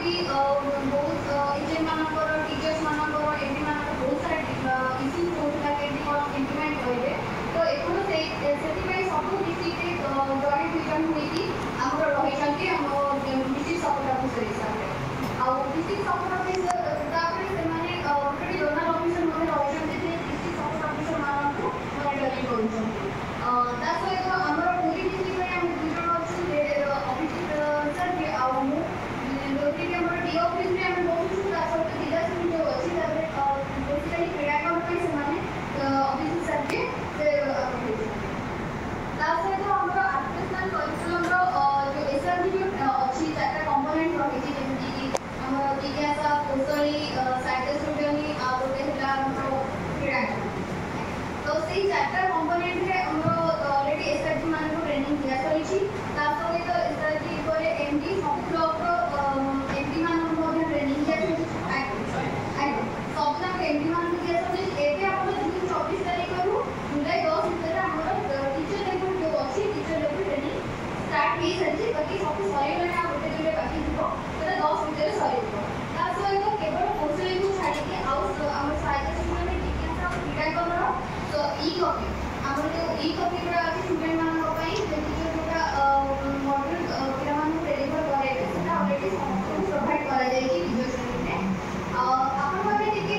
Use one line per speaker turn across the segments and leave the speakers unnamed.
कि बहुत एजे मानकर टीचर्स मानकर एमडी मानकर बहुत सारा इश्यूज होता है कि कौन इम्प्लीमेंट करेंगे तो एपटू से सब डिस्ट्रिक्ट जॉइंट डिवीजन होगी आमर रही आम डिस्ट्रिक्ट सपोर्ट ऑफिसर हिसाब से आउ डिस्ट्रिक्ट सपोर्ट ऑफिसर गोटे जोनाल ऑफिसर रही डिस्ट्रिक्ट सपोर्ट ऑफिसर मानक मॉनिटरिंग कर सहित आम पुरी डिस्ट्रिक्ट में आम दुई जन अच्छे ऑफिसर जोटी डी ऑफिस में आम बहुत सहित लीडरशिप जो अच्छी बेसिकली क्रीड़ाकरण ऑफिसर सर के सहित आम एजुकेशनल करिकुलम जो एसआरजी जो अच्छी 4टा कंपोनेंट रही जमीक आम जिज्ञासा कौशली साइकोस्टूडियनी आ गोटे क्रीड़ाकरण तो से 4टा कंपोनेंट रे ऑलरेडी एसआरजी मान ट्रेनिंग दिया सही सहित एसआरजी एमडी सब ब्लॉक एमडी मान ट्रेनिंग दिया सब एमडी मान दिया आप 24 तारीख जुलाई 10 भितर आम टीचर लेवल जो अच्छी टीचर लेवल ट्रेनिंग स्टार्ट हो सारी बाकी सब सरीगला आ गोटे दिन बाकी थी 10 भितर सर सहित केवल कौशल को छाड़ी आम साहित्य जिज्ञासा क्रीड़ाकरण तो ई कॉपी आम जो ई कॉपी गुड़ा अच्छी स्टूडेंट मानक जोटा मॉड्यूल पिला डेलीवर कराइए अलरेडी समस्त प्रोवाइड करा टीचर ट्रेनिंग में आपने देखिए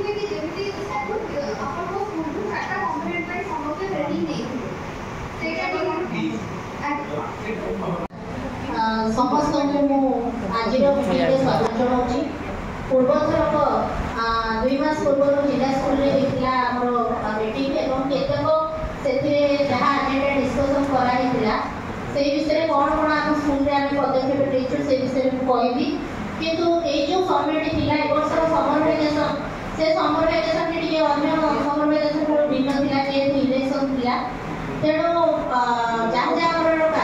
कि जमी सब आप स्कूल 4टा कंपोनेंट समस्त ट्रेनिंग नहीं
समस्त आज मीटिंग स्वागत जनाऊँ पूर्वथरक 2 मास पूर्व जिला स्कूल में होता मीटिंग एवं केतक से जहाँ एजेंडा डिस्कसन कराइला से विषय कौन कौन आम स्कूल में आम पदक्षेप लेचु से विषय कहबी किंतु ये जो समय थी वर्षर समर वेकेशन से समर वेकेशन टी अन्य समर वेकेशन भिन्न था जेहतु इलेक्शन था तेणु जहाँ जहाँ कार्य होता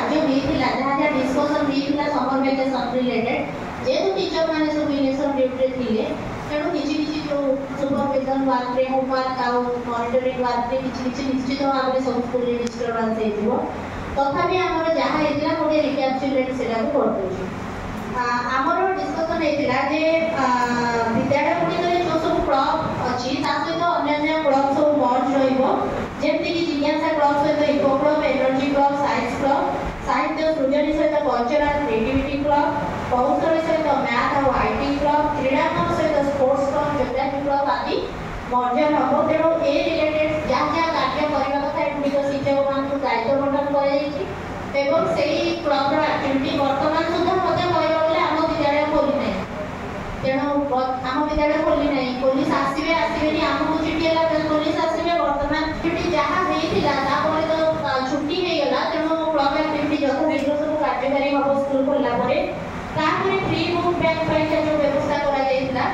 जहाँ जहाँ डिस्कसन होता समर वेकेशन रिलेटेड जेहतु टीचर मैंने सब इलेक्शन ड्यूटी थे तेणु किसी जो सुपरविजन वर्क होमवर्क आउ मॉनिटरिंग वर्क किसी निश्चित भाव में सब स्कूल डिस्टर्बांस हो तथापि आम जहाँ होता गोटे रिक्यापचुलेट से करदे आमर डिस्कसन होता जे विद्यालय गुड़िक जो सब क्लब अच्छी सहित अन्य क्लब सब मर्ज रमती कि जिज्ञासा क्लब सहित eco club energy club science club साहित्य सृजनी सहित कल्चरल क्रिएटिविटी क्लब कौशल सहित मैथ और आईटी क्लब क्रीड़ांगन सहित स्पोर्ट्स क्लब ज्योग्राफी क्लब आदि मर्जन हम तेणु ए रिलेटेड जहाँ जहाँ कार्य करने कथा एगुड़िक शिक्षक मान दायित्व बंटन कर क्लब्र एक्टिविटी बर्तमान सुधा मत कहले आम विद्यालय खोली ना तेणु आम विद्यालय खोली ना पुलिस आसवे आसबेनि आमको चिठी है पुलिस आसवे बर्तमान एक्टिविटी जहाँ होता तो छुट्टी हो गला तेणु क्लब एक्टिविटी यथाशीघ्र सब कार्यकारी हम स्कूल खोलला फ्री बुक बैंक जो व्यवस्था करा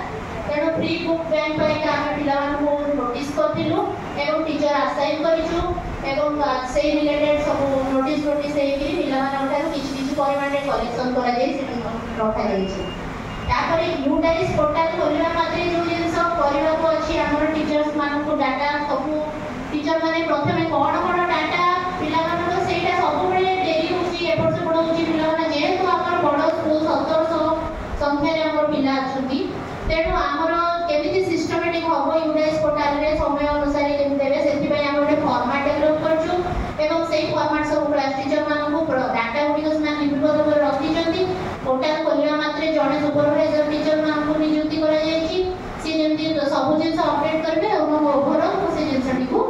तेणु फ्री बुक बैंक आम पिला नोटिस करूँ एवं टीचर आसाइन करूँ से रिलेटेड सब नोटिस नोटिस किसी परिमाण में कलेक्शन कर रखा जापर यूटाइज पोर्टाल खोलने मात्रे जो जिन करने को अच्छी आम टीचर्स मान डाटा सब टीचर मैंने प्रथम कौन कौन डाटा पिला सब डेरी होपट सेपट हो पाने जेहेतु आम बड़ स्कूल 1700 संख्यार आम पिला अच्छा तेणु आमर केमी सिस्टमेटिक हम यूटाइज पोर्टाल में समय अनुसार केमी देवे से गोटे फर्माट डेभलप करूँ फर्माट सब क्लास टीचर मानक डाटा गुड़िक लिपिबद्ध कर रखी पोर्टाल खोलने मात्रे जड़े सुपरभाइजर टीचर मानक नियुक्ति कर सब जिन अपडेट करेंगे ओभरअल से जिनटी को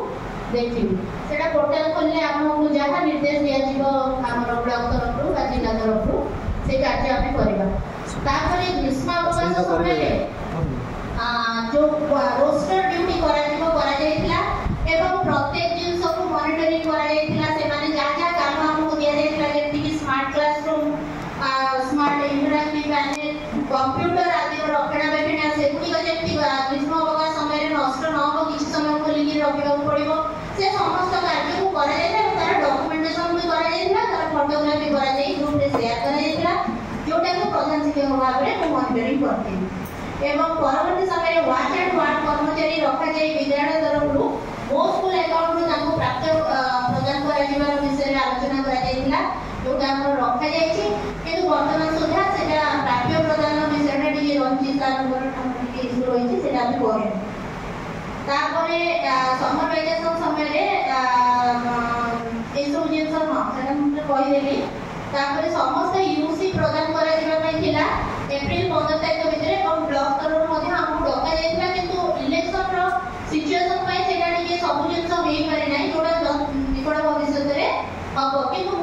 देखी से पोर्टाल खोलने आमको जहाँ निर्देश दिज्व आम ब्लॉक तरफ जिला तरफ से कार्य आम करवा ग्रीष्म अवकाश समय जो रोस्टर ड्यूटी प्रत्येक जिन मॉनिटरिंग जहाँ जहाँ काम आमको दि जाता जमी smart classroom smart interactive panel computer आदि रक्षणाबेक्षण से गुड़िक जमी ग्रीष्म अवकाश समय नष्ट न हो किसी समय खोलिक रखा पड़ो से समस्त कार्य को तार डॉक्यूमेंटेशन भी तार फोटोग्राफी ग्रुप में शेयर कर जोटा को प्रधान शिक्षक भाव में मॉनिटरिंग करते एवं परवर्ती समय वाच एंड वार्ड कर्मचारी रखा जाए विद्यालय तरफ मो स्कूल अकाउंट प्राप्त प्रदान कर विषय आलोचना जोटा रखा जाए कि वर्तमान सुधा प्राप्य प्रदान ସାର୍ଙ୍କର ଟିକେ ଇସ୍ୟୁ ରହିଛି, ସେଇଟା ଆମେ କରିବୁ। ତାପରେ ସମର ଭ୍ୟାକେସନ ସମୟରେ ଏସବୁ ଜିନିଷ ହଁ ସେଟା ମୁଁ କହିଦେଲି। ତାପରେ ସମସ୍ତେ ୟୁସି ପ୍ରଦାନ କରାଯିବା ପାଇଁ ଥିଲା ଏପ୍ରିଲ 15 ତାରିଖ ଭିତରେ, ଏବଂ ବ୍ଲକ ସ୍ତରରୁ ମଧ୍ୟ ଆମକୁ ଡକାଯାଇଥିଲା, କିନ୍ତୁ ଇଲେକ୍ସନର ସିଚୁଏସନ ପାଇଁ ସେଇଟା ଟିକେ ସବୁ ଜିନିଷ ହେଇପାରେ ନାହିଁ, ଯୋଉଟା ନିକଟ ଭବିଷ୍ୟତରେ ହବ। କିନ୍ତୁ